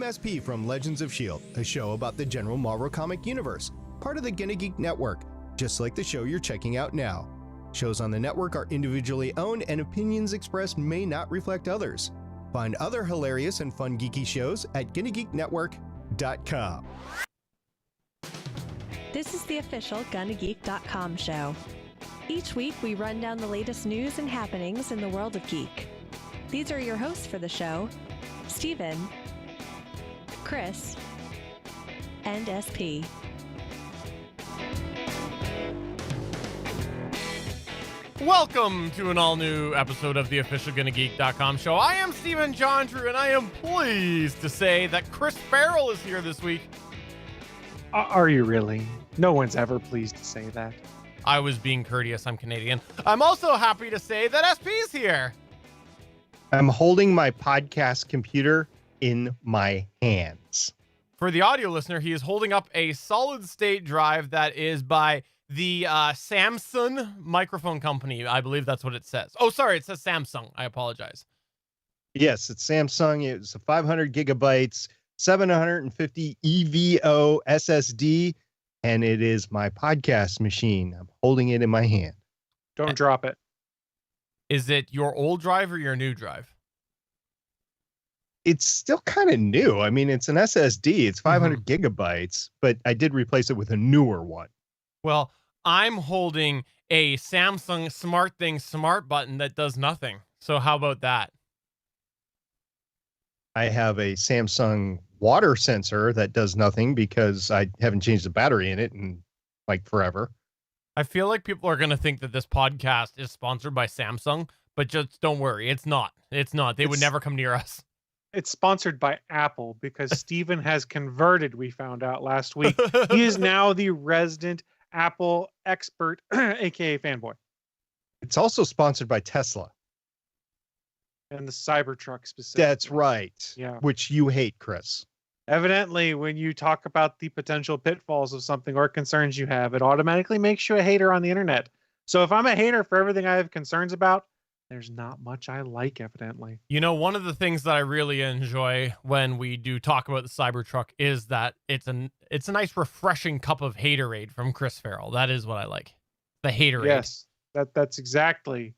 I'm SP from Legends of S.H.I.E.L.D., a show about the general Marvel comic universe, part of the Gonna Geek Network, just like the show you're checking out now. Shows on the network are individually owned and opinions expressed may not reflect others. Find other hilarious and fun geeky shows at GonnaGeekNetwork.com. This is the official GonnaGeek.com show. Each week, we run down the latest news and happenings in the world of geek. These are your hosts for the show, Steven, Chris, and SP. Welcome to an all-new episode of the official GonnaGeek.com show. I am Steven Jondrew, and I am pleased to say that Chris Farrell is here this week. Are you really? No one's ever pleased to say that. I was being courteous. I'm Canadian. I'm also happy to say that SP's here. I'm holding my podcast computer in my hands. For the audio listener, he is holding up a solid-state drive that is by the Samsung microphone company. I believe that's what it says. Oh, sorry, it says Samsung. I apologize. Yes, it's Samsung. It's a 500 gigabytes, 750 EVO SSD, and it is my podcast machine. I'm holding it in my hand. Don't drop it. Is it your old drive or your new drive? It's still kind of new. I mean, it's an SSD. It's 500 gigabytes, but I did replace it with a newer one. Well, I'm holding a Samsung SmartThings smart button that does nothing. So how about that? I have a Samsung water sensor that does nothing because I haven't changed the battery in it in like forever. I feel like people are going to think that this podcast is sponsored by Samsung, but just don't worry. It's not. It's not. They would never come near us. It's sponsored by Apple because Steven has converted, we found out last week. He is now the resident Apple expert, aka fanboy. It's also sponsored by Tesla. And the Cybertruck specifically. That's right. Yeah. Which you hate, Chris. Evidently, when you talk about the potential pitfalls of something or concerns you have, it automatically makes you a hater on the internet. So if I'm a hater for everything I have concerns about, there's not much I like, evidently. You know, one of the things that I really enjoy when we do talk about the Cybertruck is that it's a nice, refreshing cup of haterade from Chris Farrell. That is what I like. The haterade. Yes, that's exactly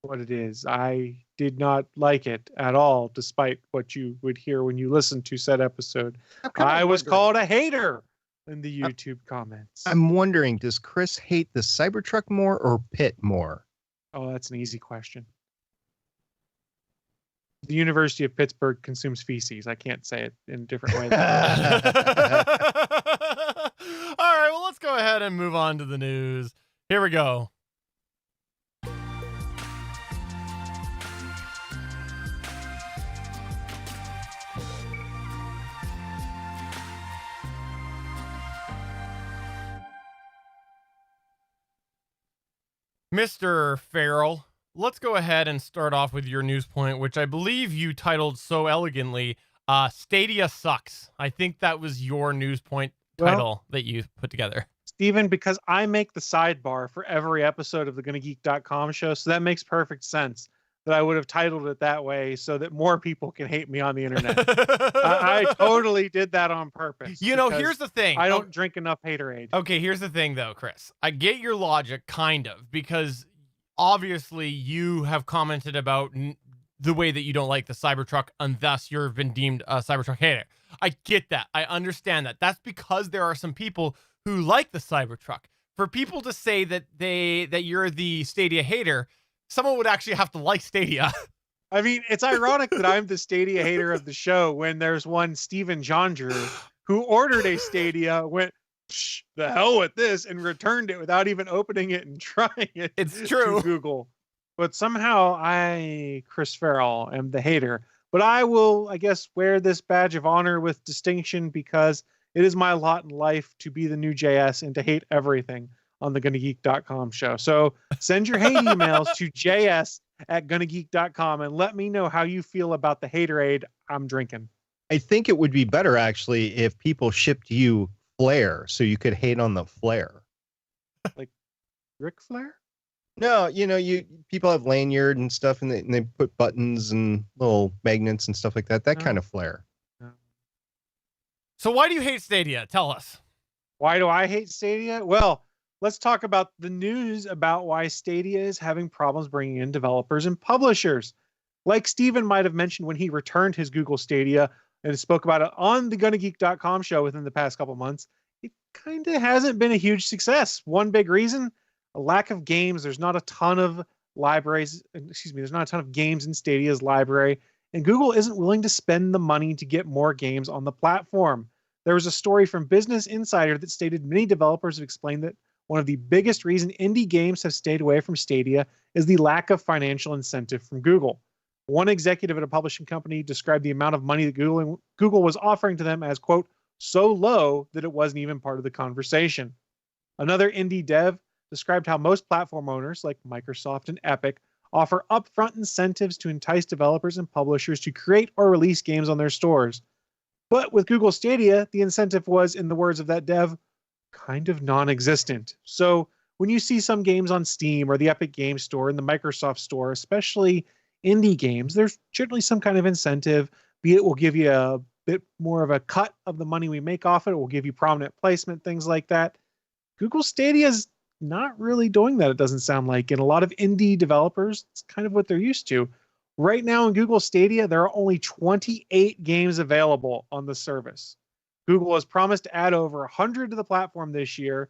what it is. I did not like it at all, despite what you would hear when you listen to said episode. I was called a hater in the YouTube comments. I'm wondering, does Chris hate the Cybertruck more or Pitt more? Oh, that's an easy question. The University of Pittsburgh consumes feces. I can't say it in a different way. All right, well, let's go ahead and move on to the news. Here we go. Mr. Farrell, let's go ahead and start off with your news point, which I believe you titled so elegantly, Stadia Sucks. I think that was your news point title that you put together. Steven, because I make the sidebar for every episode of the GonnaGeek.com show, so that makes perfect sense that I would have titled it that way so that more people can hate me on the internet. I totally did that on purpose. You know, here's the thing. I don't drink enough haterade. Okay, here's the thing, though, Chris. I get your logic, kind of, because obviously you have commented about the way that you don't like the Cybertruck, and thus you've been deemed a Cybertruck hater. I get that. I understand that. That's because there are some people who like the Cybertruck. For people to say that you're the Stadia hater, someone would actually have to like Stadia. I mean, it's ironic that I'm the Stadia hater of the show when there's one Steven Jondrew who ordered a Stadia, went, the hell with this, and returned it without even opening it and trying it. It's true. To Google. But somehow I, Chris Farrell, am the hater. But I will, I guess, wear this badge of honor with distinction because it is my lot in life to be the new JS and to hate everything on the GonnaGeek.com show. So send your hate emails to js@GonnaGeek.com and let me know how you feel about the haterade I'm drinking. I think it would be better, actually, if people shipped you Flare so you could hate on the Flare. Like Ric Flair? No, you know, people have lanyard and stuff, and they put buttons and little magnets and stuff like that. That kind of Flare. So why do you hate Stadia? Tell us. Why do I hate Stadia? Well, let's talk about the news about why Stadia is having problems bringing in developers and publishers. Like Steven might have mentioned when he returned his Google Stadia and spoke about it on the GonnaGeek.com show within the past couple months, it kind of hasn't been a huge success. One big reason, a lack of games. There's not a ton of there's not a ton of games in Stadia's library, and Google isn't willing to spend the money to get more games on the platform. There was a story from Business Insider that stated many developers have explained that one of the biggest reasons indie games have stayed away from Stadia is the lack of financial incentive from Google. One executive at a publishing company described the amount of money that Google was offering to them as, quote, so low that it wasn't even part of the conversation. Another indie dev described how most platform owners, like Microsoft and Epic, offer upfront incentives to entice developers and publishers to create or release games on their stores. But with Google Stadia, the incentive was, in the words of that dev, kind of non-existent. So when you see some games on Steam or the Epic Game Store and the Microsoft Store, especially indie games, there's generally some kind of incentive, be it will give you a bit more of a cut of the money we make off it, will give you prominent placement, things like that. Google Stadia is not really doing that, it doesn't sound like. And a lot of indie developers, it's kind of what they're used to. Right now in Google Stadia, there are only 28 games available on the service. Google has promised to add over 100 to the platform this year,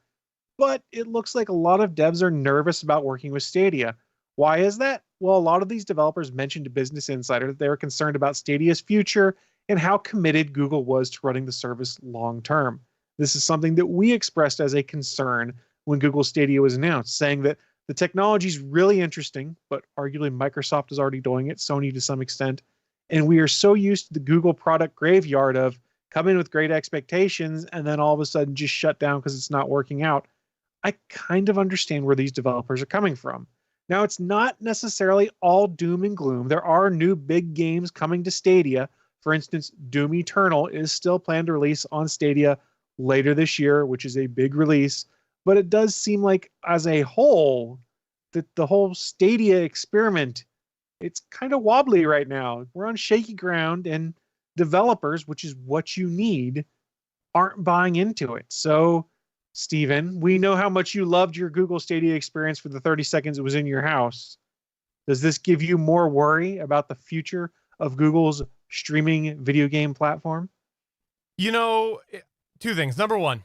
but it looks like a lot of devs are nervous about working with Stadia. Why is that? Well, a lot of these developers mentioned to Business Insider that they were concerned about Stadia's future and how committed Google was to running the service long term. This is something that we expressed as a concern when Google Stadia was announced, saying that the technology is really interesting, but arguably Microsoft is already doing it, Sony to some extent, and we are so used to the Google product graveyard of come in with great expectations and then all of a sudden just shut down because it's not working out. I kind of understand where these developers are coming from. Now, it's not necessarily all doom and gloom. There are new big games coming to Stadia. For instance, Doom Eternal is still planned to release on Stadia later this year, which is a big release. But it does seem like, as a whole, that the whole Stadia experiment, it's kind of wobbly right now. We're on shaky ground, and developers, which is what you need, aren't buying into it. So, Steven, we know how much you loved your Google Stadia experience for the 30 seconds it was in your house. Does this give you more worry about the future of Google's streaming video game platform? You know, two things. Number one,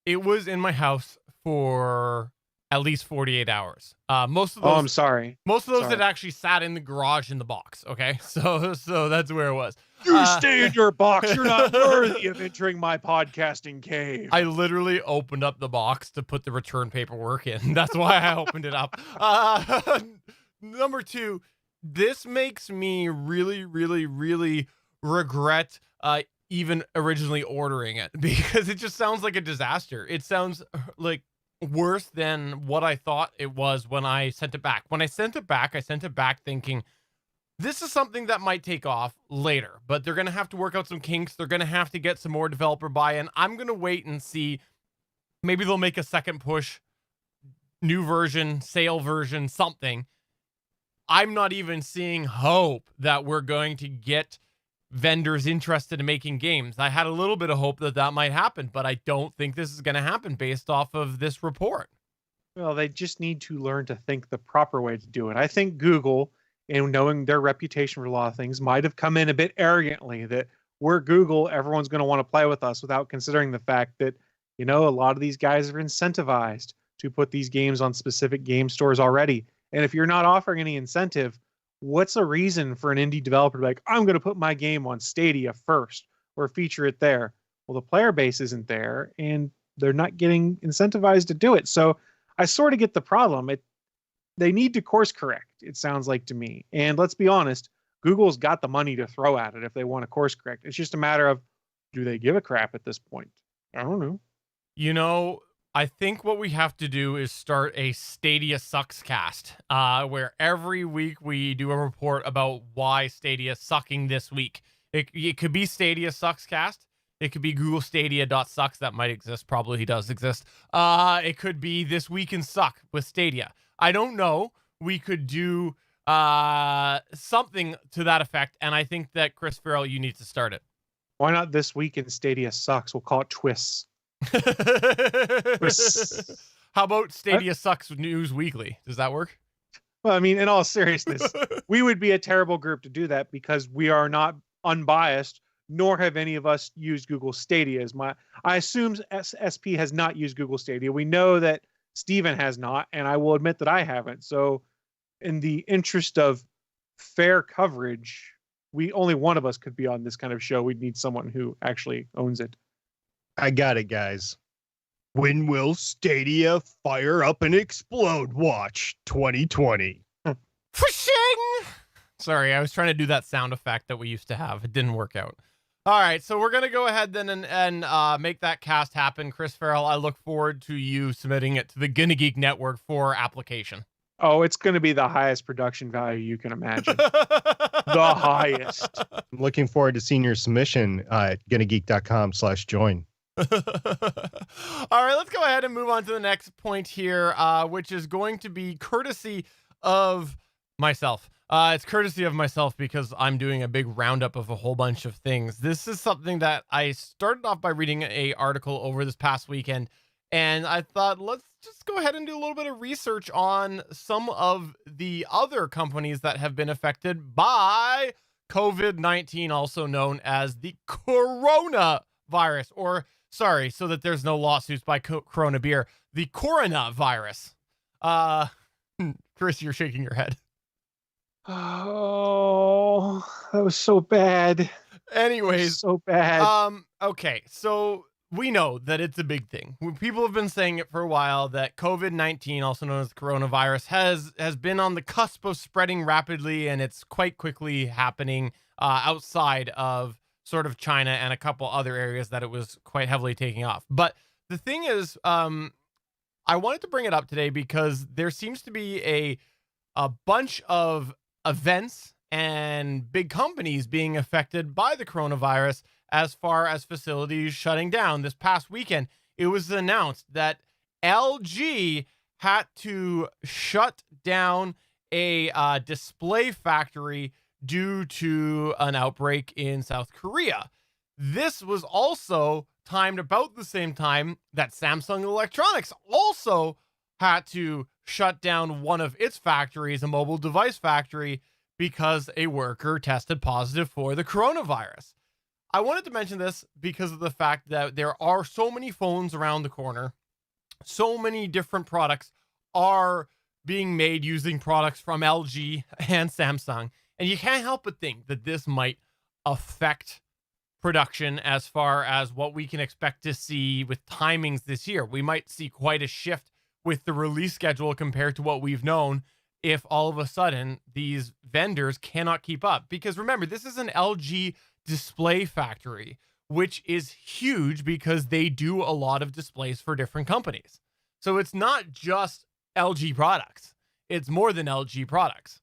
it was in my house for at least 48 hours. Most of those. Oh, I'm sorry. Most of those Sorry. that actually sat in the garage in the box. Okay, so that's where it was. You stay in your box. You're not worthy of entering my podcasting cave. I literally opened up the box to put the return paperwork in. That's why I opened it up. Number two, this makes me really, really, really regret even originally ordering it, because it just sounds like a disaster. It sounds like worse than what I thought it was when I sent it back. When I sent it back thinking, this is something that might take off later, but they're going to have to work out some kinks. They're going to have to get some more developer buy-in. I'm going to wait and see. Maybe they'll make a second push, new version, sale version, something. I'm not even seeing hope that we're going to get vendors interested in making games. I had a little bit of hope that that might happen, but I don't think this is going to happen based off of this report. Well, they just need to learn to think the proper way to do it. I think Google, and knowing their reputation for a lot of things, might have come in a bit arrogantly that we're Google, everyone's going to want to play with us, without considering the fact that, you know, a lot of these guys are incentivized to put these games on specific game stores already. And if you're not offering any incentive, what's a reason for an indie developer to be like, I'm going to put my game on Stadia first or feature it there? Well, the player base isn't there and they're not getting incentivized to do it. So I sort of get the problem. They need to course correct, it sounds like to me. And let's be honest, Google's got the money to throw at it if they want to course correct. It's just a matter of, do they give a crap at this point? I don't know. You know, I think what we have to do is start a Stadia Sucks cast, where every week we do a report about why Stadia is sucking this week. It could be Stadia Sucks cast. It could be Google Stadia.sucks. That might exist. Probably does exist. It could be This Week in Suck with Stadia. I don't know. We could do something to that effect. And I think that Chris Farrell, you need to start it. Why not This Week in Stadia Sucks? We'll call it Twists. How about Stadia Sucks News Weekly? Does that work? Well, I mean, in all seriousness, we would be a terrible group to do that because we are not unbiased, nor have any of us used Google Stadia. I assume SP has not used Google Stadia. We know that Steven has not, and I will admit that I haven't. So in the interest of fair coverage, only one of us could be on this kind of show. We'd need someone who actually owns it. I got it, guys. When will Stadia fire up and explode? Watch 2020. Fishing! Sorry, I was trying to do that sound effect that we used to have. It didn't work out. All right, so we're going to go ahead then and make that cast happen. Chris Farrell, I look forward to you submitting it to the Gonna Geek Network for application. Oh, it's going to be the highest production value you can imagine. The highest. I'm looking forward to seeing your submission at gonnageek.com/join. All right, let's go ahead and move on to the next point here, which is going to be courtesy of myself. It's courtesy of myself because I'm doing a big roundup of a whole bunch of things. This is something that I started off by reading an article over this past weekend, and I thought, let's just go ahead and do a little bit of research on some of the other companies that have been affected by COVID-19, also known as the coronavirus, or sorry, so that there's no lawsuits by Corona Beer, the coronavirus. Chris, you're shaking your head. Oh, that was so bad. Anyways, so bad. Okay, so we know that it's a big thing. People have been saying it for a while that COVID-19, also known as the coronavirus, has been on the cusp of spreading rapidly, and it's quite quickly happening outside of sort of China and a couple other areas that it was quite heavily taking off. But the thing is, I wanted to bring it up today because there seems to be a bunch of events and big companies being affected by the coronavirus as far as facilities shutting down. This past weekend, it was announced that LG had to shut down a display factory due to an outbreak in South Korea. This was also timed about the same time that Samsung Electronics also had to shut down one of its factories, a mobile device factory, because a worker tested positive for the coronavirus. I wanted to mention this because of the fact that there are so many phones around the corner. So many different products are being made using products from LG and Samsung. And you can't help but think that this might affect production as far as what we can expect to see with timings this year. We might see quite a shift with the release schedule compared to what we've known if all of a sudden these vendors cannot keep up. Because remember, this is an LG display factory, which is huge because they do a lot of displays for different companies. So it's not just LG products. It's more than LG products.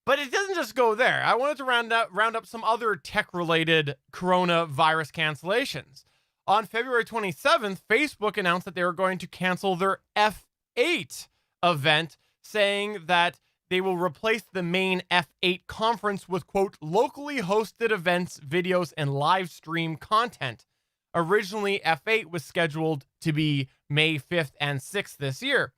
But it doesn't just go there. I wanted to round up some other tech-related coronavirus cancellations. On February 27th, Facebook announced that they were going to cancel their F8 event, saying that they will replace the main F8 conference with, quote, locally hosted events, videos, and live stream content. Originally, F8 was scheduled to be May 5th and 6th this year.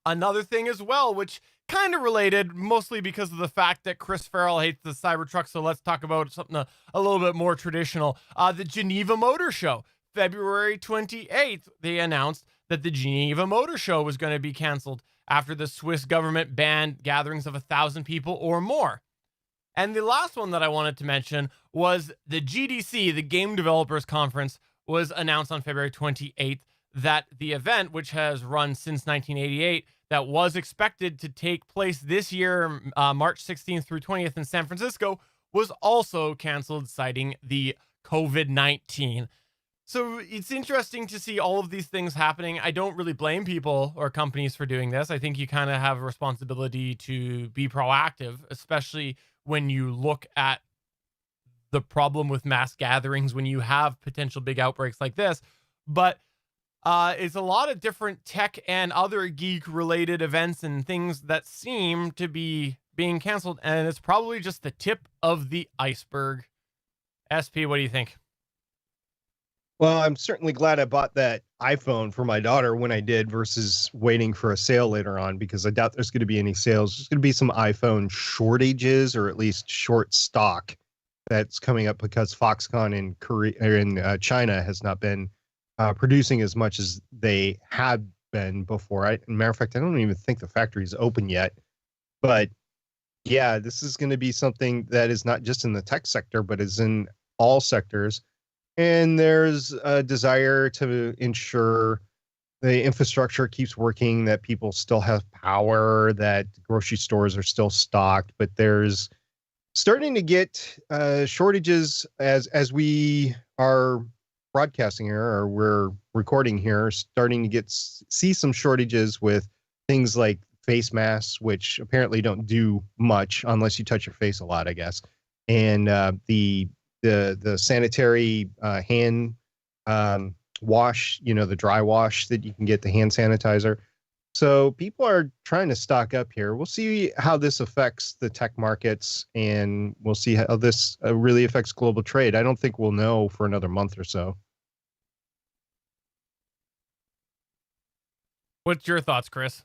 Another thing as well, which kind of related, mostly because of the fact that Chris Farrell hates the Cybertruck, so let's talk about something a little bit more traditional. The Geneva Motor Show. February 28th, they announced that the Geneva Motor Show was going to be canceled after the Swiss government banned gatherings of 1,000 people or more. And the last one that I wanted to mention was the GDC, the Game Developers Conference, was announced on February 28th that the event, which has run since 1988, that was expected to take place this year, March 16th through 20th in San Francisco, was also canceled, citing the COVID-19. So it's interesting to see all of these things happening. I don't really blame people or companies for doing this. I think you kind of have a responsibility to be proactive, especially when you look at the problem with mass gatherings, when you have potential big outbreaks like this. But it's a lot of different tech and other geek-related events and things that seem to be being canceled, and it's probably just the tip of the iceberg. SP, what do you think? Well, I'm certainly glad I bought that iPhone for my daughter when I did versus waiting for a sale later on, because I doubt there's going to be any sales. There's going to be some iPhone shortages, or at least short stock that's coming up because Foxconn in Korea or in China has not been producing as much as they had been before. Matter of fact, I don't even think the factory is open yet. But yeah, this is going to be something that is not just in the tech sector, but is in all sectors. And there's a desire to ensure the infrastructure keeps working, that people still have power, that grocery stores are still stocked. But there's starting to get shortages as we are broadcasting here, or we're recording here, starting to see some shortages with things like face masks, which apparently don't do much unless you touch your face a lot, I guess. And the sanitary hand wash, the dry wash that you can get, the hand sanitizer. So people are trying to stock up here. We'll see how this affects the tech markets, and we'll see how this really affects global trade. I don't think we'll know for another month or so. What's your thoughts, Chris?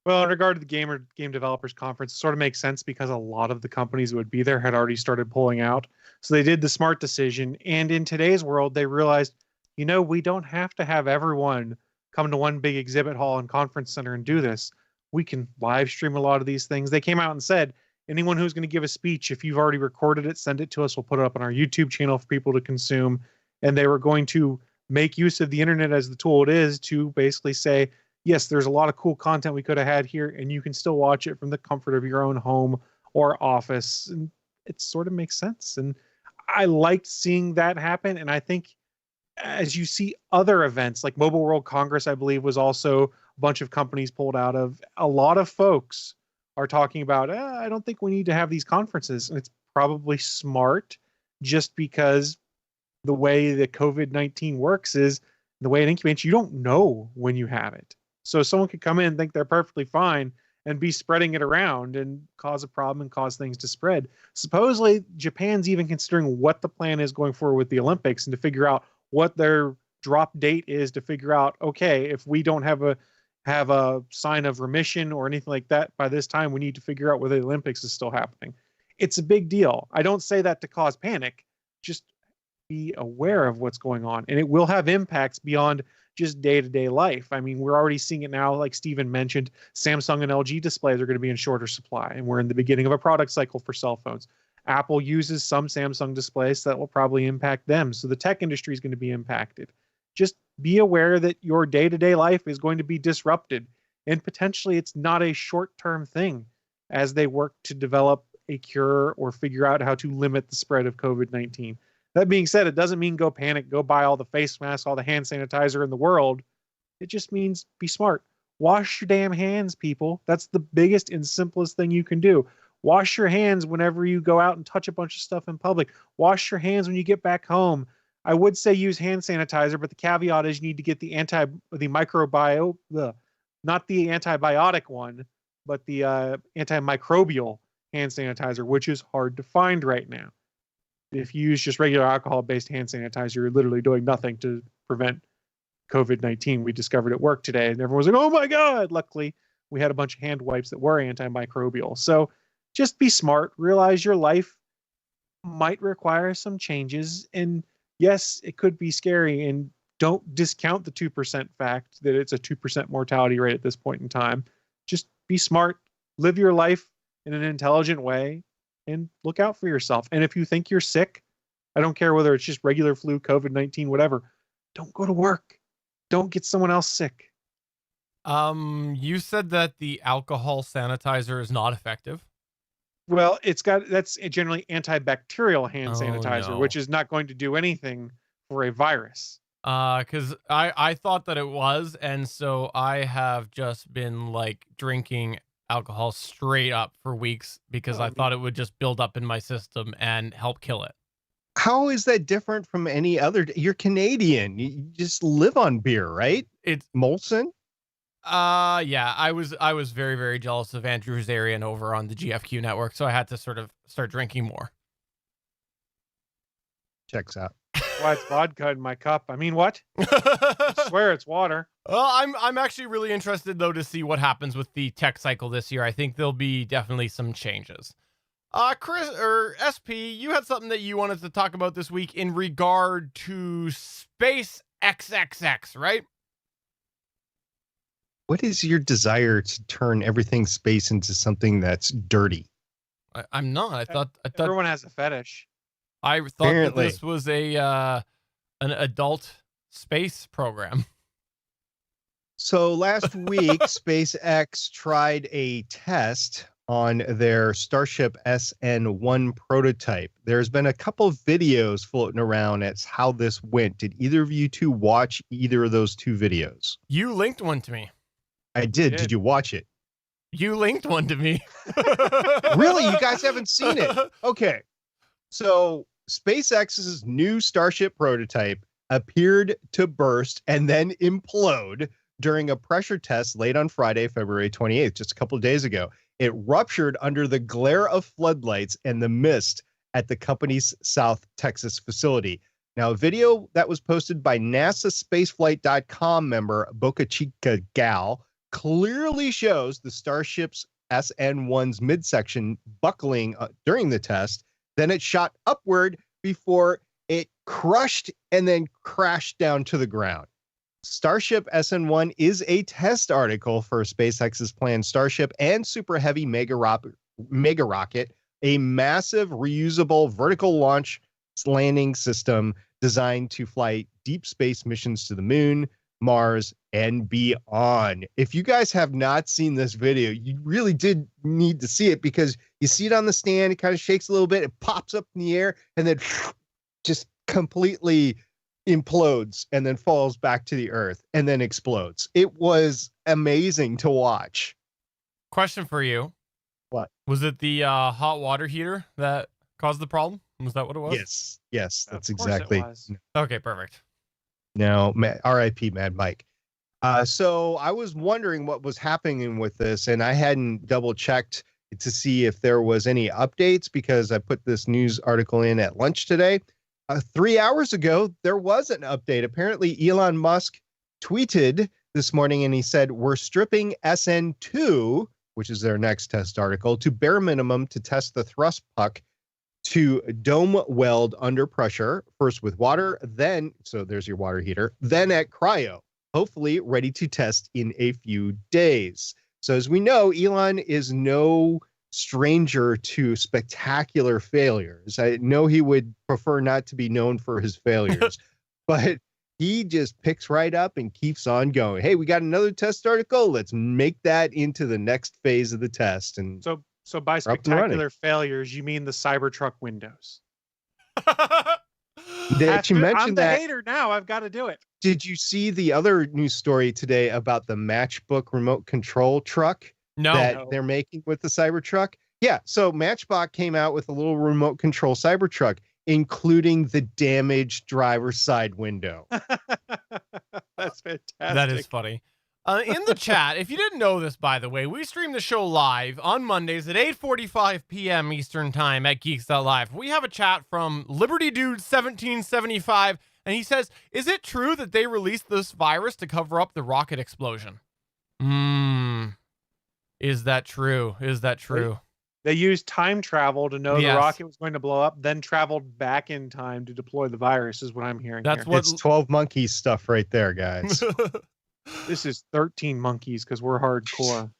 Well, in regard to the game developers conference, it sort of makes sense because a lot of the companies that would be there had already started pulling out. So they did the smart decision. And in today's world, they realized, we don't have to have everyone come to one big exhibit hall and conference center and do this. We can live stream a lot of these things. They came out and said, anyone who's going to give a speech, if you've already recorded it, send it to us. We'll put it up on our YouTube channel for people to consume. And they were going to make use of the internet as the tool it is to basically say, yes, there's a lot of cool content we could have had here, and you can still watch it from the comfort of your own home or office. And it sort of makes sense. And I liked seeing that happen. And I think as you see other events like Mobile World Congress, I believe, was also a bunch of companies pulled out of. A lot of folks are talking about, I don't think we need to have these conferences. And it's probably smart, just because the way that COVID-19 works is the way it incubates, you don't know when you have it. So someone could come in and think they're perfectly fine and be spreading it around and cause a problem and cause things to spread. Supposedly, Japan's even considering what the plan is going forward with the Olympics, and to figure out what their drop date is, to figure out, okay, if we don't have a sign of remission or anything like that by this time, we need to figure out whether the Olympics is still happening. It's a big deal. I don't say that to cause panic, just be aware of what's going on, and it will have impacts beyond just day-to-day life. I mean, we're already seeing it now. Like Steven mentioned, Samsung and LG displays are going to be in shorter supply, and we're in the beginning of a product cycle for cell phones. Apple uses some Samsung displays, so that will probably impact them. So the tech industry is going to be impacted. Just be aware that your day-to-day life is going to be disrupted, and potentially it's not a short-term thing as they work to develop a cure or figure out how to limit the spread of COVID-19. That being said, it doesn't mean go panic, go buy all the face masks, all the hand sanitizer in the world. It just means be smart. Wash your damn hands, people. That's the biggest and simplest thing you can do. Wash your hands whenever you go out and touch a bunch of stuff in public. Wash your hands when you get back home. I would say use hand sanitizer, but the caveat is you need to get the not the antibiotic one, but the antimicrobial hand sanitizer, which is hard to find right now. If you use just regular alcohol-based hand sanitizer, you're literally doing nothing to prevent COVID-19. We discovered at work today, and everyone was like, oh my God. Luckily, we had a bunch of hand wipes that were antimicrobial. So just be smart. Realize your life might require some changes. And yes, it could be scary. And don't discount the 2% fact that it's a 2% mortality rate at this point in time. Just be smart. Live your life in an intelligent way. And look out for yourself. And if you think you're sick, I don't care whether it's just regular flu, COVID-19, whatever, don't go to work. Don't get someone else sick. You said that the alcohol sanitizer is not effective. Well, that's generally antibacterial hand sanitizer, no. which is not going to do anything for a virus. Because I thought that it was, and so I have just been like drinking alcohol straight up for weeks because I thought it would just build up in my system and help kill it. How is that different from any other? You're Canadian. You just live on beer, right? It's Molson. Yeah, I was very, very jealous of Andrew Zarian over on the GFQ network, so I had to sort of start drinking more. Checks out. Why it's vodka in my cup? I mean, what? I swear it's water. Well, I'm actually really interested though to see what happens with the tech cycle this year. I think there'll be definitely some changes. Chris or SP, you had something that you wanted to talk about this week in regard to Space XXX, right? What is your desire to turn everything space into something that's dirty? I'm not. I thought Everyone has a fetish. I thought Apparently. that this was a an adult space program. So last week, SpaceX tried a test on their Starship SN1 prototype. There's been a couple of videos floating around as how this went. Did either of you two watch either of those two videos? You linked one to me. I did. Did you watch it? You linked one to me. Really? You guys haven't seen it? Okay. So SpaceX's new Starship prototype appeared to burst and then implode during a pressure test late on Friday, February 28th, just a couple of days ago. It ruptured under the glare of floodlights and the mist at the company's South Texas facility. Now, a video that was posted by NASA Spaceflight.com member Boca Chica Gal clearly shows the Starship's SN1's midsection buckling during the test. Then it shot upward before it crushed and then crashed down to the ground. Starship SN1 is a test article for SpaceX's planned Starship and Super Heavy mega rocket, a massive reusable vertical launch landing system designed to fly deep space missions to the moon, Mars, and beyond. If you guys have not seen this video, you really did need to see it, because you see it on the stand, it kind of shakes a little bit, it pops up in the air, and then just completely implodes and then falls back to the earth and then explodes. It was amazing to watch. Question for you. What? Was it the hot water heater that caused the problem? Was that what it was? Yes, that's Of course it exactly. was. Okay, perfect. No, RIP Mad Mike. So I was wondering what was happening with this, and I hadn't double checked to see if there was any updates, because I put this news article in at lunch today. 3 hours ago, there was an update. Apparently, Elon Musk tweeted this morning, and he said, we're stripping SN2, which is their next test article, to bare minimum to test the thrust puck to dome weld under pressure, first with water, then, so there's your water heater, then at cryo, hopefully ready to test in a few days. So as we know, Elon is no stranger to spectacular failures. I know he would prefer not to be known for his failures, but he just picks right up and keeps on going. Hey, we got another test article. Let's make that into the next phase of the test. And So by We're up and running. spectacular failures, you mean the Cybertruck windows? Did you I'm mention the that? hater now. I've got to do it. Did you see the other news story today about the Matchbook remote control truck No. that they're making with the Cybertruck? Yeah, so Matchbox came out with a little remote control Cybertruck, including the damaged driver's side window. That's fantastic. That is funny. In the chat, if you didn't know this, by the way, we stream the show live on Mondays at 8:45 p.m. Eastern Time at Geeks.live. We have a chat from Liberty Dude 1775, and he says, is it true that they released this virus to cover up the rocket explosion? Is that true? Is that true? They used time travel to know Yes. the rocket was going to blow up, then traveled back in time to deploy the virus, is what I'm hearing. That's here. what- It's 12 Monkeys stuff right there, guys. This is 13 monkeys because we're hardcore.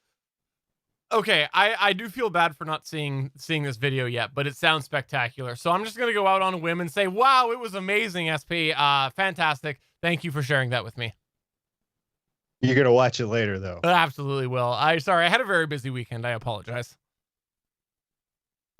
Okay, I do feel bad for not seeing this video yet, but it sounds spectacular. So I'm just going to go out on a whim and say, wow, it was amazing, SP. Fantastic. Thank you for sharing that with me. You're going to watch it later, though. I absolutely will. Sorry, I had a very busy weekend. I apologize.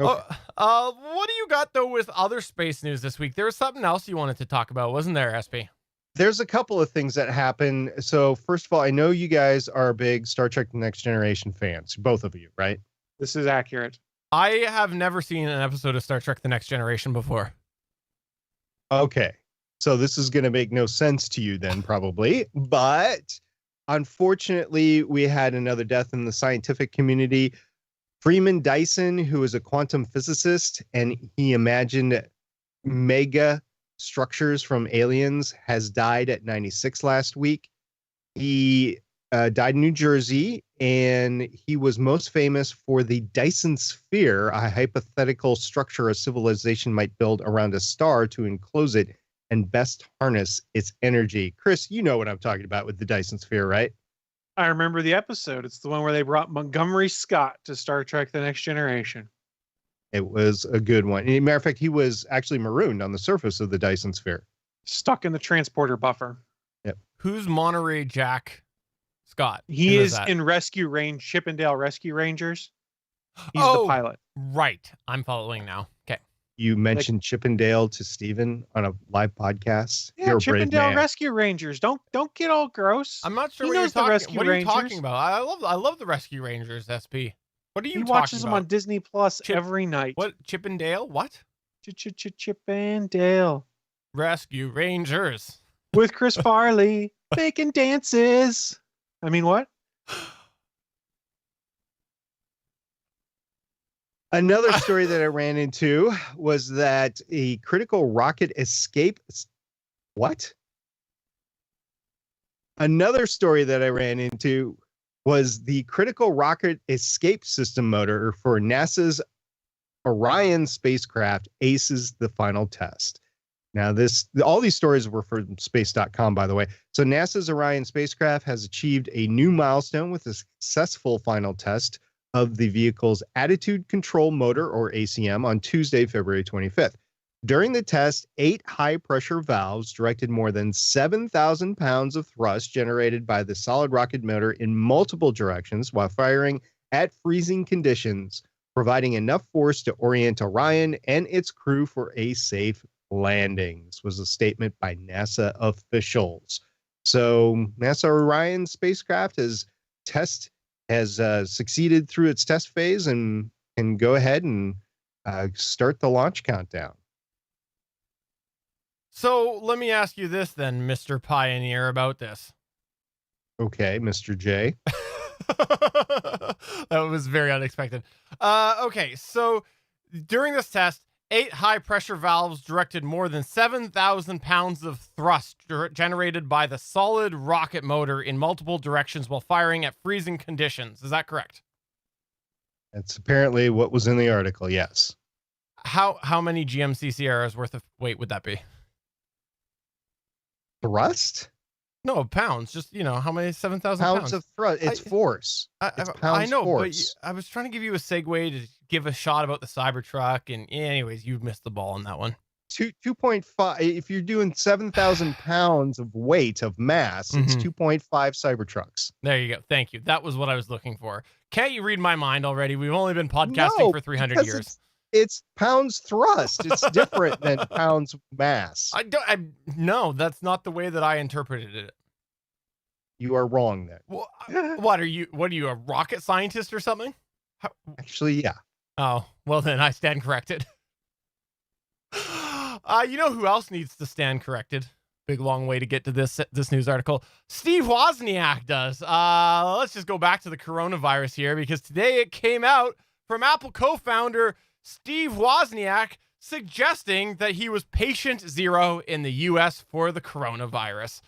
Okay. What do you got, though, with other space news this week? There was something else you wanted to talk about, wasn't there, SP? There's a couple of things that happen. So first of all, I know you guys are big Star Trek The Next Generation fans, both of you, right? This is accurate. I have never seen an episode of Star Trek The Next Generation before. Okay. So this is going to make no sense to you then, probably. But unfortunately, we had another death in the scientific community. Freeman Dyson, who is a quantum physicist, and he imagined mega structures from aliens has died at 96 last week. He died in New Jersey, and he was most famous for the Dyson Sphere, a hypothetical structure a civilization might build around a star to enclose it and best harness its energy. Chris, you know what I'm talking about with the Dyson Sphere, right? I remember the episode. It's the one where they brought Montgomery Scott to Star Trek The Next Generation. It was a good one. As a matter of fact, he was actually marooned on the surface of the Dyson Sphere. Stuck in the transporter buffer. Who's Monterey Jack Scott? He Who is that? in Rescue Range, Chippendale Rescue Rangers. He's Oh, the pilot. Right. I'm following now. Okay. You mentioned Chippendale to Steven on a live podcast. Yeah, You're a brave Chippendale man. Rescue Rangers. Don't get all gross. I'm not sure He what you're knows the talking. Rescue What are you talking Rangers. about? I love the Rescue Rangers. SP. What are you He talking watches about? them on Disney Plus Chip- every night. What Chippendale? What Chippendale Rescue Rangers? with Chris Farley making dances. I mean, what? Another story that I ran into was that a critical rocket escape. What? Another story that I ran into was the critical rocket escape system motor for NASA's Orion spacecraft aces the final test. Now, all these stories were from space.com, by the way. So NASA's Orion spacecraft has achieved a new milestone with a successful final test of the vehicle's attitude control motor, or ACM, on Tuesday, February 25th. During the test, 8 high-pressure valves directed more than 7,000 pounds of thrust generated by the solid rocket motor in multiple directions while firing at freezing conditions, providing enough force to orient Orion and its crew for a safe landing. This was a statement by NASA officials. So NASA Orion spacecraft has succeeded through its test phase and can go ahead and start the launch countdown. So let me ask you this then, Mr. Pioneer, about this. Okay, Mr. J. That was very unexpected. Okay, so during this test, 8 high-pressure valves directed more than 7,000 pounds of thrust generated by the solid rocket motor in multiple directions while firing at freezing conditions. Is that correct? That's apparently what was in the article, yes. How many GMC Sierras worth of weight would that be? Thrust? No, pounds. Just, how many? 7,000 Pounds pounds. of thrust. It's force. It's I pounds know, force. but I was trying to give you a segue to give a shot about the Cybertruck, and anyways, you missed the ball on that one. 2.5. If you're doing 7,000 pounds of weight of mass, it's 2.5 Cybertrucks. There you go. Thank you. That was what I was looking for. Can't you read my mind already? We've only been podcasting for 300 years. It's pounds thrust. It's different than pounds mass. No, that's not the way that I interpreted it. You are wrong then. Well, what are you, a rocket scientist or something? Actually, yeah. Oh, well then I stand corrected. You know who else needs to stand corrected? Big long way to get to this news article. Steve Wozniak does. Let's just go back to the coronavirus here, because today it came out from Apple co-founder Steve Wozniak suggesting that he was patient zero in the US for the coronavirus.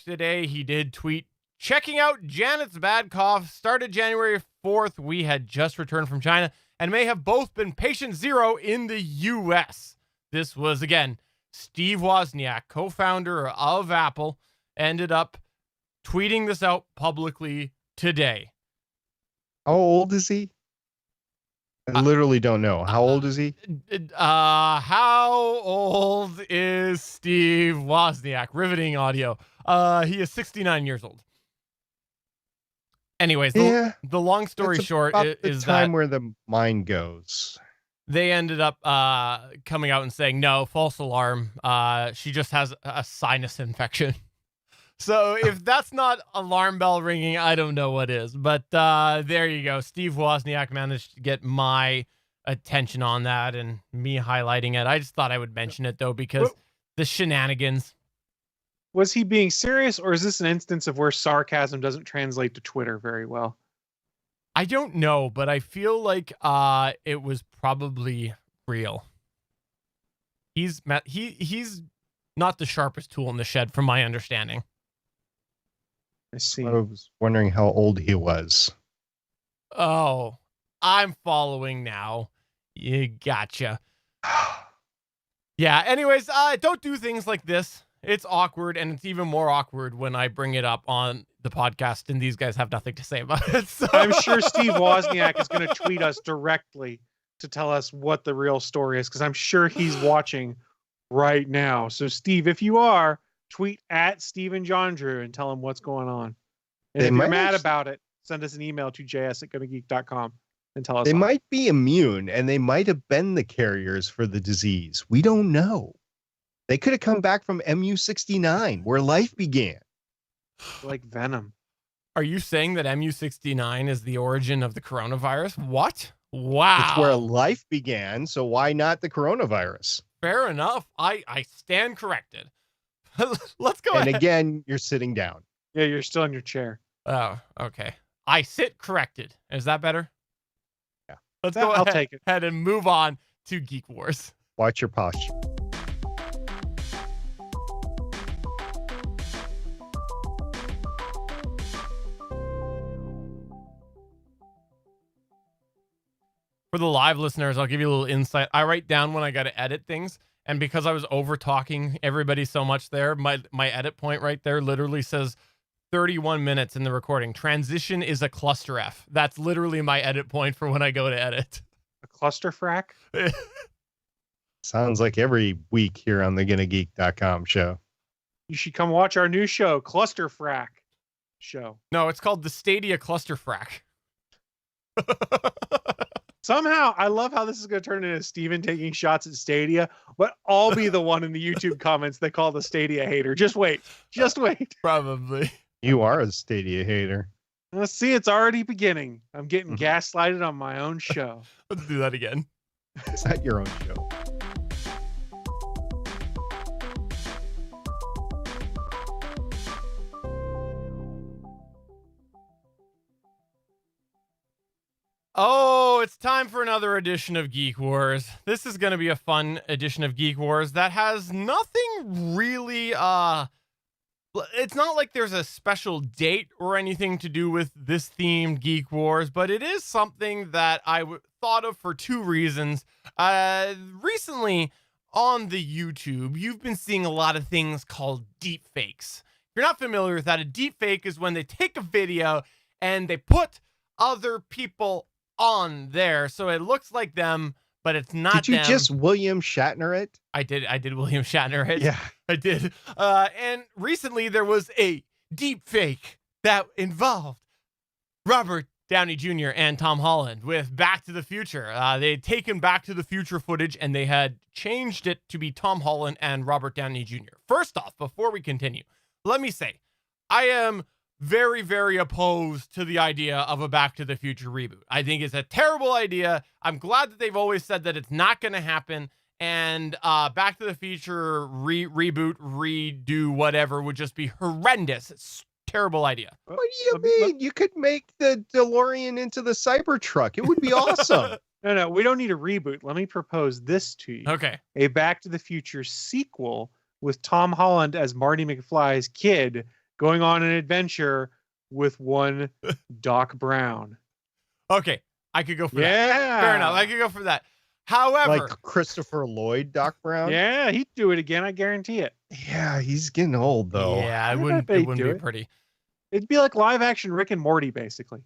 Today he did tweet, checking out Janet's bad cough, started January 4th. We had just returned from China and may have both been patient zero in the US. This was, again, Steve Wozniak, co-founder of Apple, ended up tweeting this out publicly today. How old is he? I literally don't know. How old is he? How old is Steve Wozniak? Riveting audio. He is 69 years old. Anyways, the long story short is the time that where the mind goes. they ended up coming out and saying, no, false alarm. She just has a sinus infection. So if that's not alarm bell ringing, I don't know what is. But there you go. Steve Wozniak managed to get my attention on that and me highlighting it. I just thought I would mention it, though, because the shenanigans. Was he being serious, or is this an instance of where sarcasm doesn't translate to Twitter very well? I don't know, but I feel like it was probably real. He's not the sharpest tool in the shed, from my understanding. I see. I was wondering how old he was. Oh, I'm following now. You gotcha. Yeah. Anyways, don't do things like this. It's awkward, and it's even more awkward when I bring it up on the podcast, and these guys have nothing to say about it. So. I'm sure Steve Wozniak is going to tweet us directly to tell us what the real story is, because I'm sure he's watching right now. So, Steve, if you are, tweet at Steven John Drew and tell him what's going on. And They if you're might mad actually- about it, send us an email to js@gonnageek.com and tell us. They all. might be immune, and they might have been the carriers for the disease. We don't know. They could have come back from MU69, where life began. like Venom. Are you saying that MU69 is the origin of the coronavirus? What? Wow. It's where life began, so why not the coronavirus? Fair enough. I stand corrected. Let's go And ahead. again, you're sitting down. Yeah, you're still in your chair. Oh, okay. I sit corrected. Is that better? Yeah. Let's I'll go take it. ahead and move on to Geek Wars. Watch your posture. For the live listeners, I'll give you a little insight. I write down when I got to edit things, and because I was over talking everybody so much there, my edit point right there literally says 31 minutes in the recording. Transition is a cluster F. That's literally my edit point for when I go to edit. A cluster frack. Sounds like every week here on the GonnaGeek.com show. You should come watch our new show, Cluster Frack Show. No, it's called the Stadia Cluster Frack. Somehow, I love how this is going to turn into Steven taking shots at Stadia, but I'll be the one in the YouTube comments they call the Stadia hater. Just wait. Just wait. Probably. You are a Stadia hater. Let's see, it's already beginning. I'm getting gaslighted on my own show. Let's do that again. It's not your own show. Oh, it's time for another edition of Geek Wars. This is going to be a fun edition of Geek Wars that has nothing really, it's not like there's a special date or anything to do with this themed Geek Wars, but it is something that I thought of for two reasons. Recently on the YouTube, you've been seeing a lot of things called deepfakes. If you're not familiar with that, a deepfake is when they take a video and they put other people on there so it looks like them, but it's not Did you them. just William Shatner it? I did William Shatner it. Yeah. I did. And recently there was a deep fake that involved Robert Downey Jr. and Tom Holland with Back to the Future. They had taken Back to the Future footage and they had changed it to be Tom Holland and Robert Downey Jr. First off, before we continue, let me say, I am very, very opposed to the idea of a Back to the Future reboot. I think it's a terrible idea. I'm glad that they've always said that it's not going to happen. And Back to the Future reboot, redo, whatever would just be horrendous. It's a terrible idea. What do you mean? You could make the DeLorean into the Cybertruck. It would be awesome. No, we don't need a reboot. Let me propose this to you. Okay. A Back to the Future sequel with Tom Holland as Marty McFly's kid going on an adventure with one Doc Brown. Okay. I could go for that. Yeah. Fair enough. I could go for that. However, Like Christopher Lloyd, Doc Brown. Yeah, he'd do it again. I guarantee it. Yeah, he's getting old though. yeah, it I wouldn't, bet it he'd wouldn't do be it. pretty. It'd be like live action Rick and Morty, basically.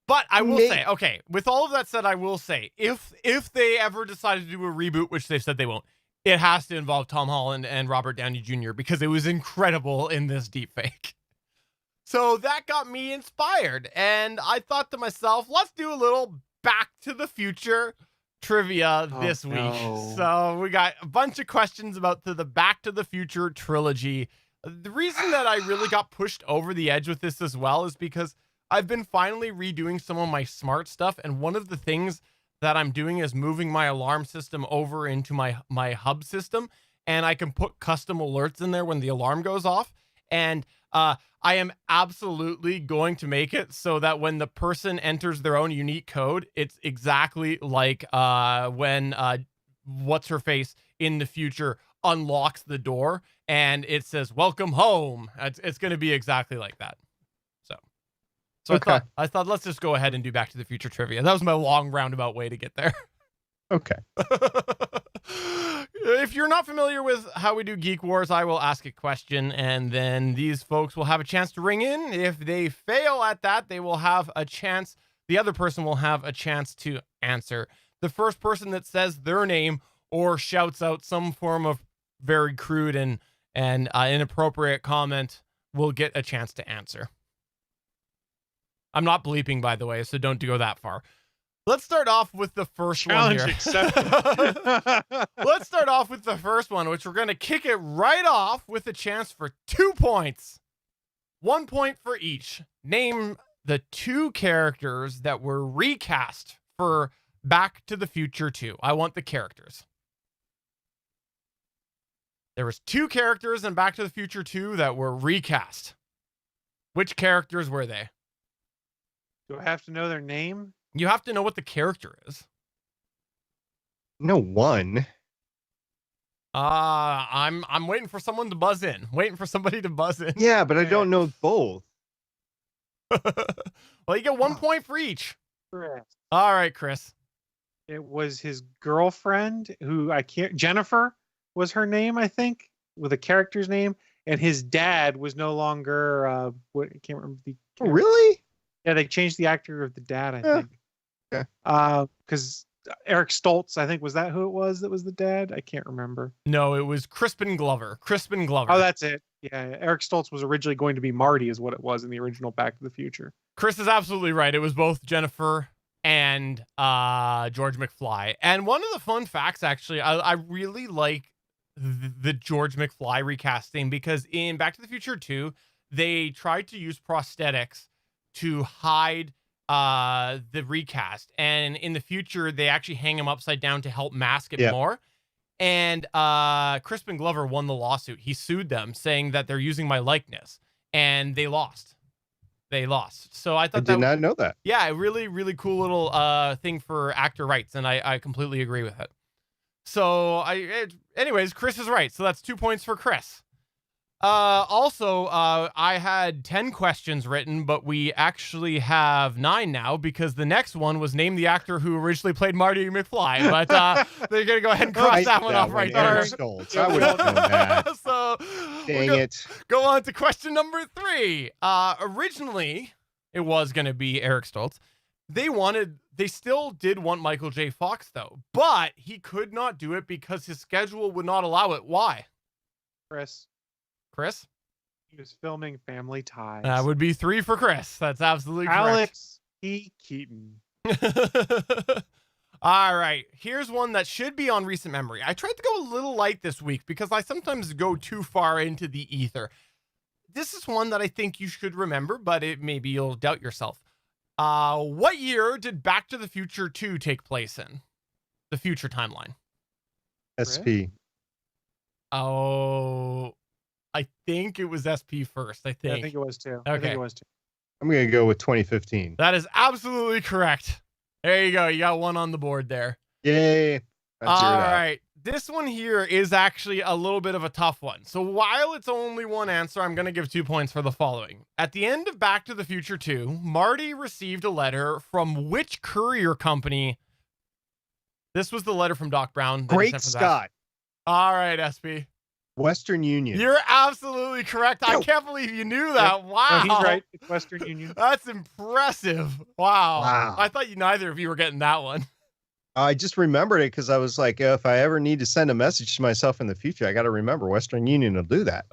But I will May- say, okay, with all of that said, I will say, if they ever decided to do a reboot, which they've said they won't, it has to involve Tom Holland and Robert Downey Jr. because it was incredible in this deepfake. So that got me inspired, and I thought to myself, let's do a little Back to the Future trivia Oh, this week. no. So we got a bunch of questions about the Back to the Future trilogy. The reason that I really got pushed over the edge with this as well is because I've been finally redoing some of my smart stuff, and one of the things that I'm doing is moving my alarm system over into my hub system, and I can put custom alerts in there when the alarm goes off. And I am absolutely going to make it so that when the person enters their own unique code, it's exactly like when what's her face in the future unlocks the door and it says "Welcome home." It's going to be exactly like that. So Okay. I thought let's just go ahead and do Back to the Future trivia. That was my long roundabout way to get there. Okay. If you're not familiar with how we do Geek Wars, I will ask a question and then these folks will have a chance to ring in. If they fail at that, they will have a chance. The other person will have a chance to answer. The first person that says their name or shouts out some form of very crude and inappropriate comment will get a chance to answer. I'm not bleeping, by the way, so don't go that far. Let's start off with the first one Challenge here. accepted. Let's start off with the first one, which we're going to kick it right off with a chance for 2 points. 1 point for each. Name the 2 characters that were recast for Back to the Future 2. I want the characters. There was 2 characters in Back to the Future 2 that were recast. Which characters were they? Do I have to know their name? You have to know what the character is. No one. I'm waiting for someone to buzz in. Waiting for somebody to buzz in. Yeah, but I don't know both. Well, you get 1 point for each. Chris. All right, Chris. It was his girlfriend who Jennifer was her name, I think, with a character's name. And his dad was no longer, I can't remember the. Oh, really? Yeah, they changed the actor of the dad, I Yeah. think. Okay. Because Eric Stoltz, I think, was that who it was that was the dad? I can't remember. No, it was Crispin Glover. Crispin Glover. Oh, that's it. Yeah, Eric Stoltz was originally going to be Marty, is what it was in the original Back to the Future. Chris is absolutely right. It was both Jennifer and George McFly. And one of the fun facts, actually, I really like the George McFly recasting because in Back to the Future 2, they tried to use prosthetics to hide the recast, and in the future they actually hang him upside down to help mask it more. And Crispin Glover won the lawsuit. He sued them saying that they're using my likeness, and they lost. So I thought I did not know that. yeah, a really, really cool little thing for actor rights, and I completely agree with it. So anyways, Chris is right. So that's 2 points for Chris. Also, I had 10 questions written, but we actually have 9 now because the next one was name the actor who originally played Marty McFly. But they're going to go ahead and cross that one off right there. Eric Stoltz. I would have known that. So Dang it. go on to question number 3. Originally, it was going to be Eric Stoltz. They still did want Michael J. Fox, though, but he could not do it because his schedule would not allow it. Why? Chris? He was filming Family Ties. That would be 3 for Chris. That's absolutely correct. Alex P. Keaton. All right. Here's one that should be on recent memory. I tried to go a little light this week because I sometimes go too far into the ether. This is one that I think you should remember, but maybe you'll doubt yourself. What year did Back to the Future 2 take place in? The future timeline. SP. Oh, I think it was SP first. I think. Yeah, I think it was too. Okay. I think it was too. I'm going to go with 2015. That is absolutely correct. There you go. You got 1 on the board there. Yay. That's All right. This one here is actually a little bit of a tough one. So while it's only 1 answer, I'm going to give 2 points for the following. At the end of Back to the Future 2, Marty received a letter from which courier company? This was the letter from Doc Brown. that he Great sent for that. Scott. All right, SP. Western Union. You're absolutely correct. I can't believe you knew that. Wow. No, he's right. It's Western Union. That's impressive. Wow. Wow. I thought neither of you were getting that one. I just remembered it because I was like, if I ever need to send a message to myself in the future, I got to remember Western Union will do that.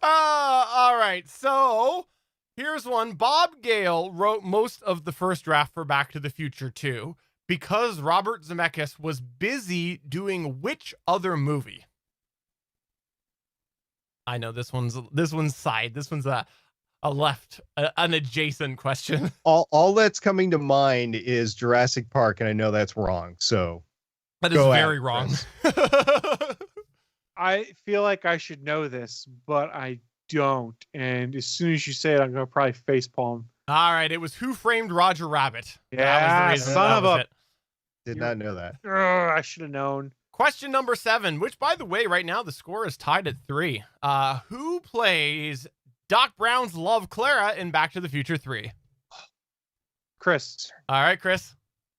All right. So here's one. Bob Gale wrote most of the first draft for Back to the Future 2 because Robert Zemeckis was busy doing which other movie? I know this one's side. This one's an adjacent question. All that's coming to mind is Jurassic Park, and I know that's wrong. So That is Go at very it, wrong. I feel like I should know this, but I don't. And as soon as you say it, I'm going to probably facepalm. All right. It was Who Framed Roger Rabbit. Yeah, son of a- Did not know that. I should have known. Question number 7, which, by the way, right now the score is tied at 3. Who plays Doc Brown's love Clara in Back to the Future 3? Chris. All right, Chris.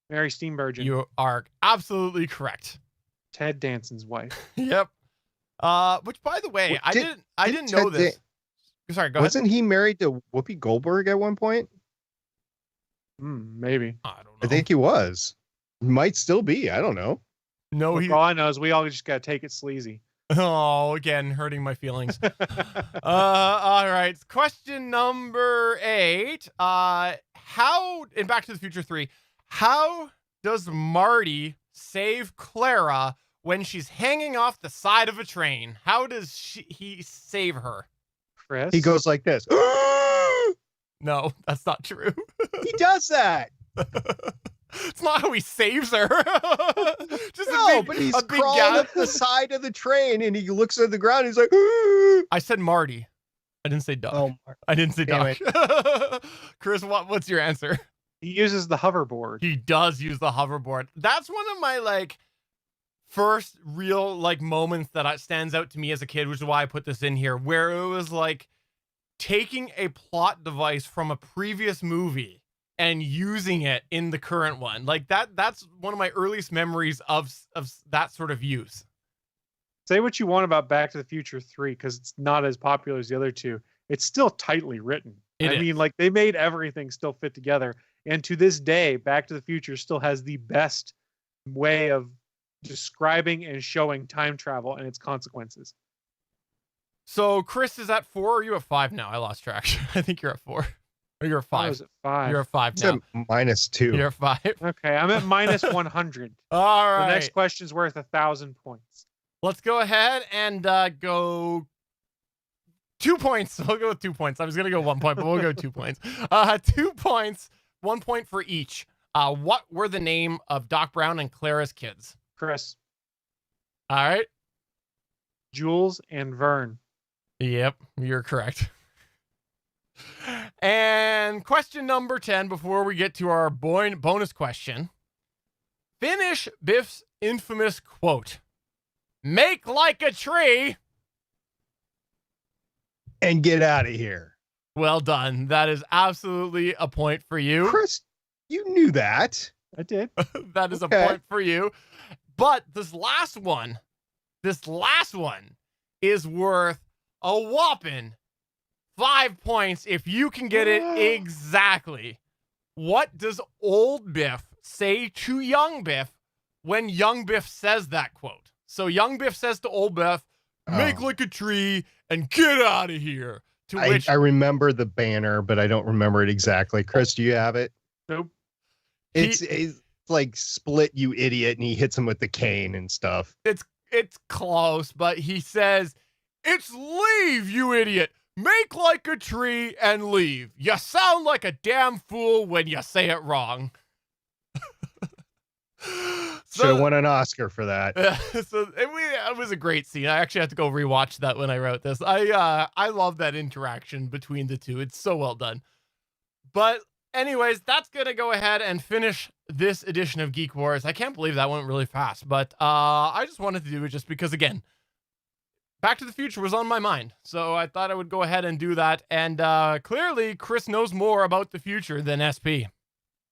Mary Steenburgen. You are absolutely correct. Ted Danson's wife. Yep. Which, by the way, I didn't know Ted this. Sorry, go ahead. Wasn't he married to Whoopi Goldberg at one point? Maybe. I don't know. I think he was. Might still be. I don't know. No, Look, he. all I know is we all just gotta take it sleazy. Oh, again, hurting my feelings. All right. Question number 8. How in Back to the Future 3, how does Marty save Clara when she's hanging off the side of a train? How does he save her? Chris. He goes like this. No, that's not true. He does that. It's not how he saves her. Just No, but he's a big crawling gap. up the side of the train and he looks at the ground. And he's like, I said Marty. I didn't say Doc. oh, I didn't say Damn Doc. Chris, what's your answer? He uses the hoverboard. He does use the hoverboard. That's one of my first real moments that stands out to me as a kid, which is why I put this in here, where it was taking a plot device from a previous movie and using it in the current one. That's one of my earliest memories of that sort of use. Say what you want about Back to the Future 3, because it's not as popular as the other two. It's still tightly written. It I is. mean, they made everything still fit together. And to this day, Back to the Future still has the best way of describing and showing time travel and its consequences. So Chris is at 4, or are you at 5 now? I lost track. I think you're at 4. Or you're at I 5. was at 5. You're at 5 It's now. a -2. You're at 5. Okay, I'm at minus 100. All right. The next question's worth 1,000 points. Let's go ahead and go 2 points. We'll go with 2 points. I was going to go 1 point, but we'll go 2 points. 2 points, 1 point for each. What were the name of Doc Brown and Clara's kids? Chris, All right. Jules, and Vern. Yep, you're correct. And question number 10, before we get to our bonus question. Finish Biff's infamous quote. Make like a tree. And get out of here. Well done. That is absolutely a point for you. Chris, you knew that. I did. That is Okay. a point for you. But this last one is worth a whopping 5 points if you can get it exactly. What does old Biff say to young Biff when young Biff says that quote? So young Biff says to old Biff, make Oh. like a tree and get out of here. To which I remember the banner, but I don't remember it exactly. Chris, do you have it? Nope. It's like Split, you idiot, and he hits him with the cane and stuff. it's close, but he says, it's leave, you idiot. Make like a tree and leave. You sound like a damn fool when you say it wrong. Should have won an Oscar for that. It was a great scene. I actually had to go rewatch that when I wrote this. I love that interaction between the two. It's so well done. But anyways, that's gonna go ahead and finish this edition of Geek Wars. I can't believe that went really fast, but I just wanted to do it just because, again, Back to the Future was on my mind, so I thought I would go ahead and do that. And clearly, Chris knows more about the future than SP.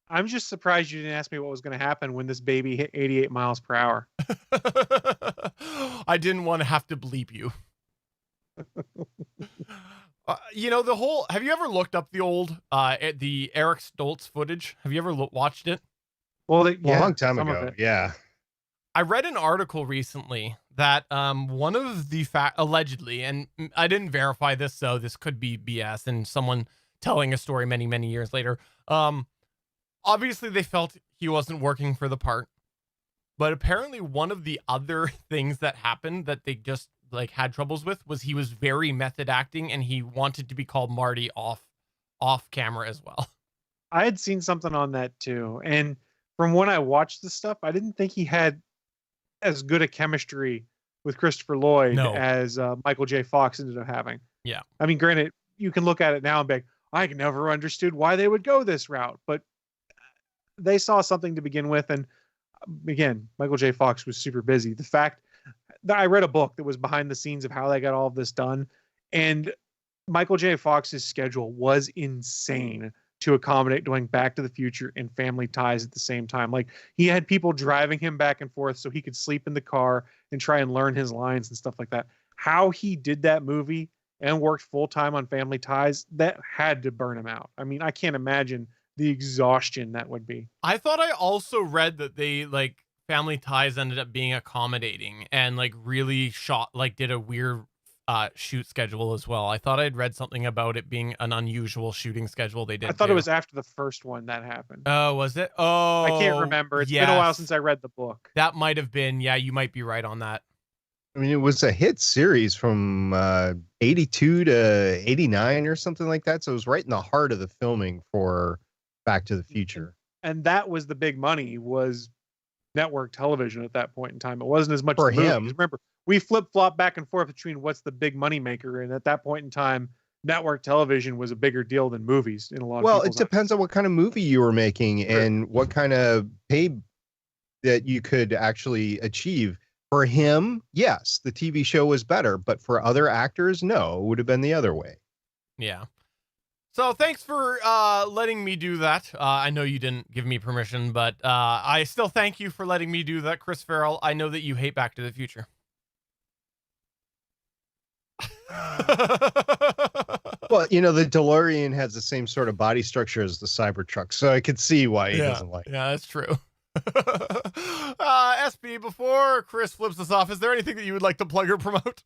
I'm just surprised you didn't ask me what was going to happen when this baby hit 88 miles per hour. I didn't want to have to bleep you. Have you ever looked up the old the Eric Stoltz footage? Have you ever watched it? Well, A long time ago. Yeah. I read an article recently that one of the allegedly, and I didn't verify this, so this could be BS and someone telling a story many, many years later. Obviously they felt he wasn't working for the part, but apparently one of the other things that happened that they just had troubles with was he was very method acting and he wanted to be called Marty off camera as well. I had seen something on that too. And from when I watched this stuff, I didn't think he had as good a chemistry with Christopher Lloyd as Michael J. Fox ended up having. Yeah. I mean, granted, you can look at it now and be like, I never understood why they would go this route, but they saw something to begin with. And again, Michael J. Fox was super busy. The fact that I read a book that was behind the scenes of how they got all of this done, and Michael J. Fox's schedule was insane to accommodate doing Back to the Future and Family Ties at the same time. Like, he had people driving him back and forth so he could sleep in the car and try and learn his lines and stuff like that. How he did that movie and worked full time on Family Ties, that had to burn him out. I mean, I can't imagine the exhaustion that would be. I thought I also read that they like Family Ties ended up being accommodating and like really did a weird shoot schedule as well. I thought I'd read something about it being an unusual shooting schedule they did. I thought it was after the first one that happened. Oh, was it? Oh, I can't remember. It's been a while since I read the book. That might have been. Yeah, you might be right on that. I mean, it was a hit series from 82 to 89 or something like that. So it was right in the heart of the filming for Back to the Future. And that was the big money, was network television at that point in time. It wasn't as much for the movies. him. Remember, we flip-flop back and forth between what's the big money maker, and at that point in time, network television was a bigger deal than movies in a lot of Well, it people's depends on what kind of movie you were making and what kind of pay that you could actually achieve. For him, yes, the TV show was better, but for other actors, no, it would have been the other way. Yeah. So thanks for letting me do that. I know you didn't give me permission, but I still thank you for letting me do that, Chris Farrell. I know that you hate Back to the Future. Well, you know, the DeLorean has the same sort of body structure as the Cybertruck, so I could see why he doesn't like it. Yeah, that's true. SB, before Chris flips us off, is there anything that you would like to plug or promote?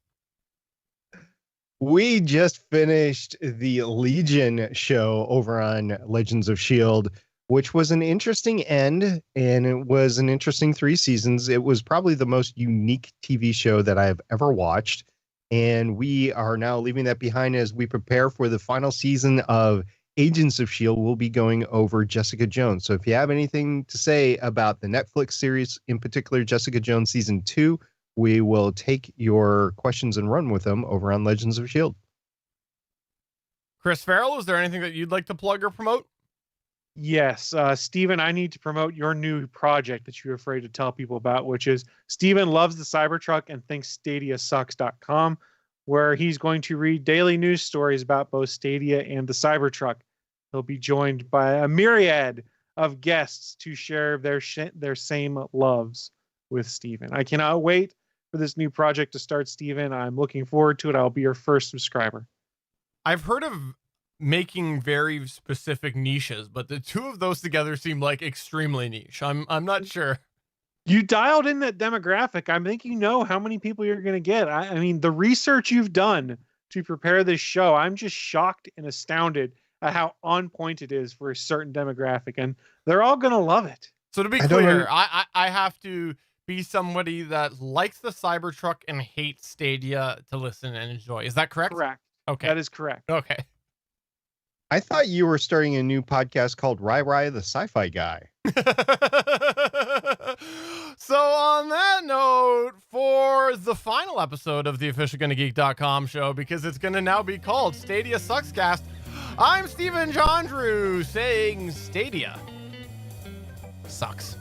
We just finished the Legion show over on Legends of S.H.I.E.L.D., which was an interesting end, and it was an interesting 3 seasons. It was probably the most unique TV show that I've ever watched, and we are now leaving that behind as we prepare for the final season of Agents of S.H.I.E.L.D. Will be going over Jessica Jones. So if you have anything to say about the Netflix series, in particular Jessica Jones Season 2, we will take your questions and run with them over on Legends of S.H.I.E.L.D. Chris Farrell, is there anything that you'd like to plug or promote? Yes, Steven, I need to promote your new project that you're afraid to tell people about, which is Steven loves the Cybertruck and thinks StadiaSucks.com, where he's going to read daily news stories about both Stadia and the Cybertruck. He'll be joined by a myriad of guests to share their same loves with Steven. I cannot wait for this new project to start, Steven. I'm looking forward to it. I'll be your first subscriber. I've heard of making very specific niches, but the two of those together seem like extremely niche. I'm not sure. You dialed in that demographic. I think you know how many people you're going to get. I mean, the research you've done to prepare this show, I'm just shocked and astounded at how on point it is for a certain demographic, and they're all going to love it. So to be clear, I have to be somebody that likes the Cybertruck and hates Stadia to listen and enjoy. Is that correct? Correct. Okay. That is correct. Okay. I thought you were starting a new podcast called Rai the Sci-Fi Guy. So on that note, for the final episode of the official GonnaGeek.com show, because it's going to now be called Stadia Suckscast, I'm Stephen John Drew saying Stadia sucks.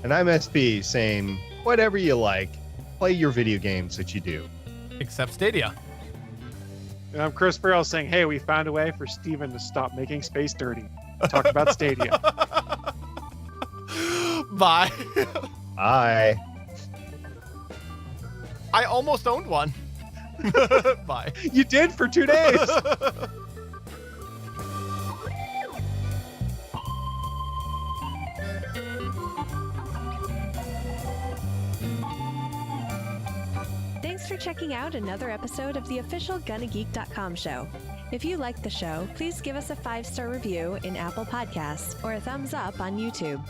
And I'm SB saying, whatever you like, play your video games that you do. Except Stadia. And I'm Chris Farrell saying, hey, we found a way for Steven to stop making space dirty. Talk about Stadia. Bye. Bye. I almost owned one. Bye. You did for 2 days. Thanks for checking out another episode of the official GonnaGeek.com show. If you like the show, please give us a 5-star review in Apple Podcasts or a thumbs up on YouTube.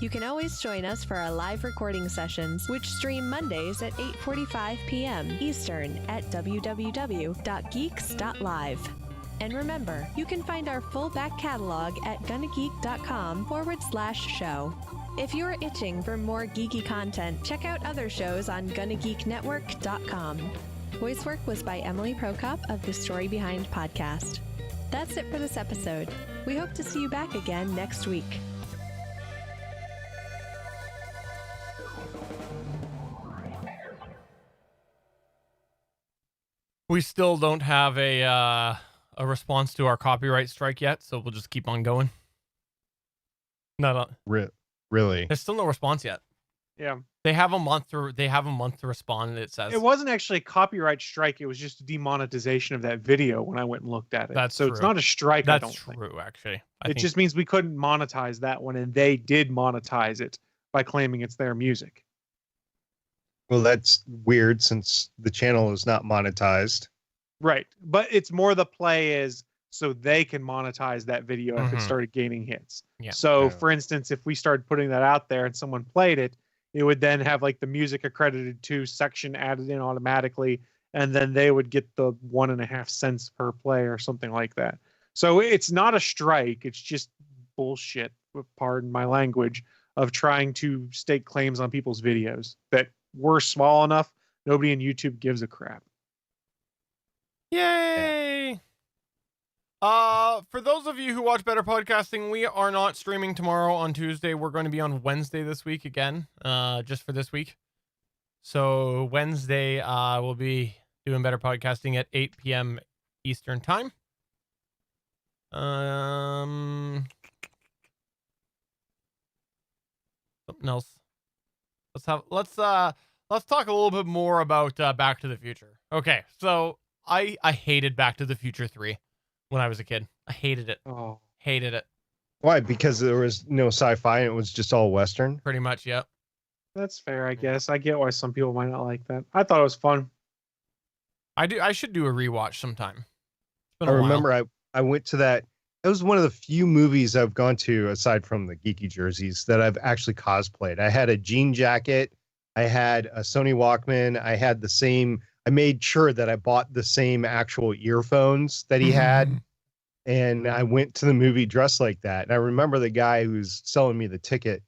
You can always join us for our live recording sessions, which stream Mondays at 8:45 p.m. Eastern at www.geeks.live. And remember, you can find our full back catalog at GonnaGeek.com/show. If you're itching for more geeky content, check out other shows on GonnaGeekNetwork.com. Voice work was by Emily Prokop of The Story Behind podcast. That's it for this episode. We hope to see you back again next week. We still don't have a response to our copyright strike yet, so we'll just keep on going. Really? There's still no response yet. Yeah. They have a month to respond. It says It wasn't actually a copyright strike. It was just a demonetization of that video when I went and looked at it. That's so it's true. not a strike. I That's don't true, think. actually. It just means we couldn't monetize that one, and they did monetize it by claiming it's their music. Well, that's weird since the channel is not monetized. Right. But it's more the play is so they can monetize that video if it Mhm. started gaining hits. Yeah. So, Yeah. for instance, if we started putting that out there and someone played it, it would then have like the music accredited to section added in automatically, and then they would get the 1.5 cents per play or something like that. So it's not a strike. It's just bullshit, pardon my language, of trying to stake claims on people's videos that were small enough. Nobody in YouTube gives a crap. Yay! For those of you who watch Better Podcasting, we are not streaming tomorrow on Tuesday. We're going to be on Wednesday this week again, just for this week. So Wednesday, we'll be doing Better Podcasting at 8 p.m. Eastern Time. Something else. Let's talk a little bit more about Back to the Future. Okay, so I hated Back to the Future 3 when I was a kid. I hated it. Oh, Hated it. Why? Because there was no sci-fi and it was just all Western. Pretty much, yep. that's fair, I guess. I get why some people might not like that. I thought it was fun. I should do a rewatch sometime. It's been I a while. remember I went to that. It was one of the few movies I've gone to, aside from the geeky jerseys, that I've actually cosplayed. I had a jean jacket. I had a Sony Walkman. I had the same. I made sure that I bought the same actual earphones that he had. And I went to the movie dressed like that. And I remember the guy who was selling me the ticket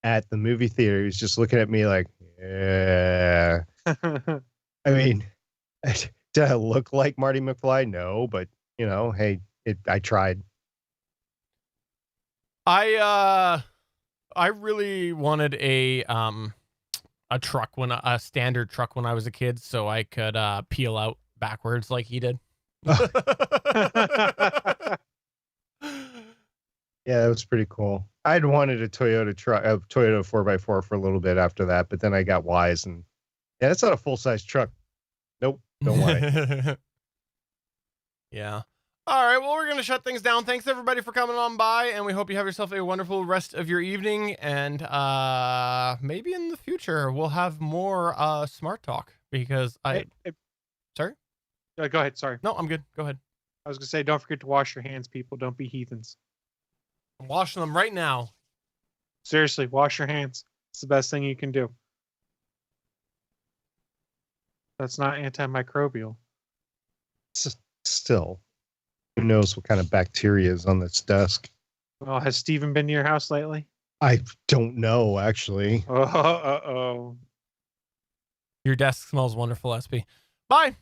at the movie theater. He was just looking at me like, yeah. I mean, did I look like Marty McFly? No, but you know, hey, I tried. I really wanted a truck a standard truck when I was a kid, so I could peel out backwards like he did. Yeah, that was pretty cool. I'd wanted a Toyota truck, a Toyota 4x4 for a little bit after that, but then I got wise and yeah, that's not a full-size truck. Nope, don't want it. Yeah. All right, well, we're going to shut things down. Thanks, everybody, for coming on by, and we hope you have yourself a wonderful rest of your evening, and maybe in the future we'll have more smart talk, because Sorry? Go ahead. Sorry. No, I'm good. Go ahead. I was going to say, don't forget to wash your hands, people. Don't be heathens. I'm washing them right now. Seriously, wash your hands. It's the best thing you can do. That's not antimicrobial. Still, who knows what kind of bacteria is on this desk? Well, has Steven been to your house lately? I don't know, actually. Oh. Your desk smells wonderful, SP. Bye.